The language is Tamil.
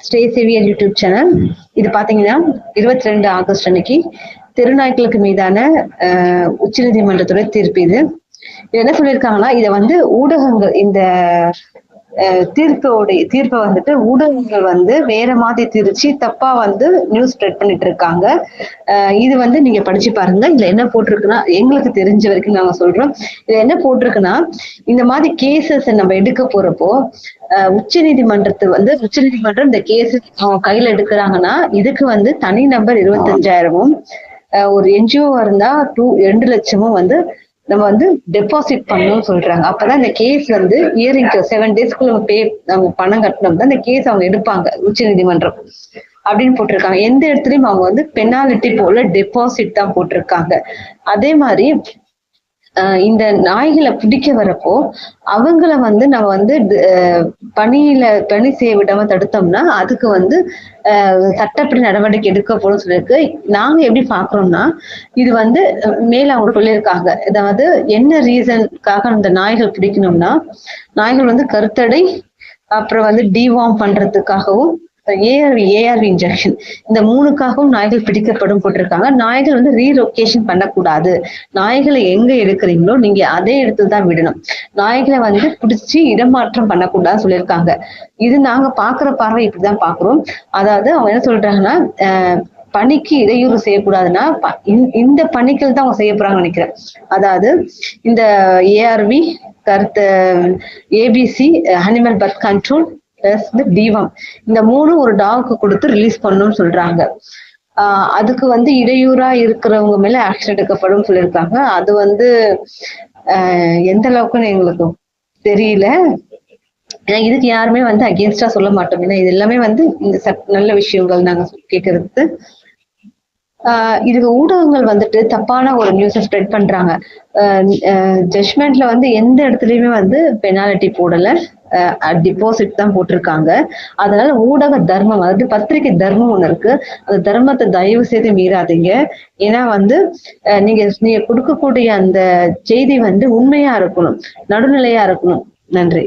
Stay Xavier YouTube channel. இது பாத்தீங்கன்னா 22 ஆகஸ்ட் அன்னைக்கு தெருநாய்க்களுக்கு மீதான உச்சநீதிமன்றத்துடைய தீர்ப்பு. இது என்ன சொல்லியிருக்காங்கன்னா, இதை வந்து ஊடகங்கள் இந்த தீர்ப்பை வந்துட்டு ஊடகங்கள் வந்து வேற மாதிரி திரிச்சு தப்பா வந்து நியூஸ் ஸ்ப்ரெட் பண்ணிட்டு இருக்காங்க. இது வந்து நீங்க படிச்சு பாருங்க. இதுல என்ன போட்டிருக்குன்னா, எங்களுக்கு தெரிஞ்ச வரைக்கும் நாங்க சொல்றோம், இதுல என்ன போட்டிருக்குன்னா, இந்த மாதிரி கேசஸ் நம்ம எடுக்க போறப்போ உச்சநீதிமன்றம் இந்த கேஸ் அவங்க கையில எடுக்கிறாங்கன்னா, இதுக்கு வந்து தனி நபர் 25,000மும் ஒரு என்ஜிஓ இருந்தா 2 லட்சமும் வந்து நம்ம வந்து டெபாசிட் பண்ணணும்னு சொல்றாங்க. அப்பதான் இந்த கேஸ் வந்து இயரிங்க்கு 7 டேஸ்க்குள்ள நம்ம பணம் கட்டணும் தான் இந்த கேஸ் அவங்க எடுப்பாங்க உச்ச நீதிமன்றம் அப்படின்னு போட்டிருக்காங்க. எந்த இடத்துலயும் அவங்க வந்து பெனால்டி போல டெபாசிட் தான் போட்டிருக்காங்க. அதே மாதிரி இந்த நாய்களை பிடிக்க வரப்போ அவங்கள வந்து நம்ம வந்து பணி செய்ய விடாம தடுத்தோம்னா அதுக்கு வந்து சட்டப்படி நடவடிக்கை எடுக்கப்படும் சொல்லியிருக்கு. நாங்க எப்படி பாக்குறோம்னா, இது வந்து மேல அவங்க சொல்லியிருக்காங்க. அதாவது என்ன ரீசனுக்காக அந்த நாய்கள் பிடிக்கணும்னா, நாய்கள் வந்து கருத்தடை, அப்புறம் வந்து டிவார்ம் பண்றதுக்காகவும், ஏஆர்வி இன்ஜெக்ஷன், இந்த 3க்காகவும் நாய்கள் பிடிக்கப்படும் போட்டிருக்காங்க. நாய்கள் வந்து ரீலொகேஷன் பண்ணக்கூடாது. நாய்களை எங்க எடுக்கிறீங்களோ நீங்க அதே இடத்துல தான் விடணும். நாய்களை வந்து பிடிச்சி இடமாற்றம் பண்ணக்கூடாதுன்னு சொல்லியிருக்காங்க. இது நாங்க பாக்குற பார்வை இப்படிதான் பாக்குறோம். அதாவது அவங்க என்ன சொல்றாங்கன்னா, பணிக்கு இடையூறு செய்யக்கூடாதுன்னா இந்த பணிகள் தான் அவங்க செய்ய போறாங்கன்னு நினைக்கிறேன். அதாவது இந்த ARV, ABC, animal birth control, deworm, இந்த 3 ஒரு டாக்கு கொடுத்து ரிலீஸ் பண்ணணும்னு சொல்றாங்க. அதுக்கு வந்து இடையூறா இருக்கிறவங்க மேல ஆக்ஷன் எடுக்கப்படும் சொல்லியிருக்காங்க. அது வந்து எந்த அளவுக்குன்னு எங்களுக்கு தெரியல. ஏன்னா இதுக்கு யாருமே வந்து அகேன்ஸ்டா சொல்ல மாட்டோம். ஏன்னா இது எல்லாமே வந்து இந்த நல்ல விஷயங்கள் நாங்க கேட்கறது. இதுக்கு ஊடகங்கள் வந்துட்டு தப்பான ஒரு நியூஸை ஸ்ப்ரெட் பண்றாங்க. ஜட்மெண்ட்ல வந்து எந்த இடத்துலயுமே வந்து பெனால்டி போடல, டிபாசிட் தான் போட்டிருக்காங்க. அதனால ஊடக தர்மம், அதாவது பத்திரிகை தர்மம் ஒண்ணு இருக்கு. அந்த தர்மத்தை தயவு செய்து மீறாதீங்க. ஏன்னா வந்து நீங்க கொடுக்கக்கூடிய அந்த செய்தி வந்து உண்மையா இருக்கணும், நடுநிலையா இருக்கணும். நன்றி.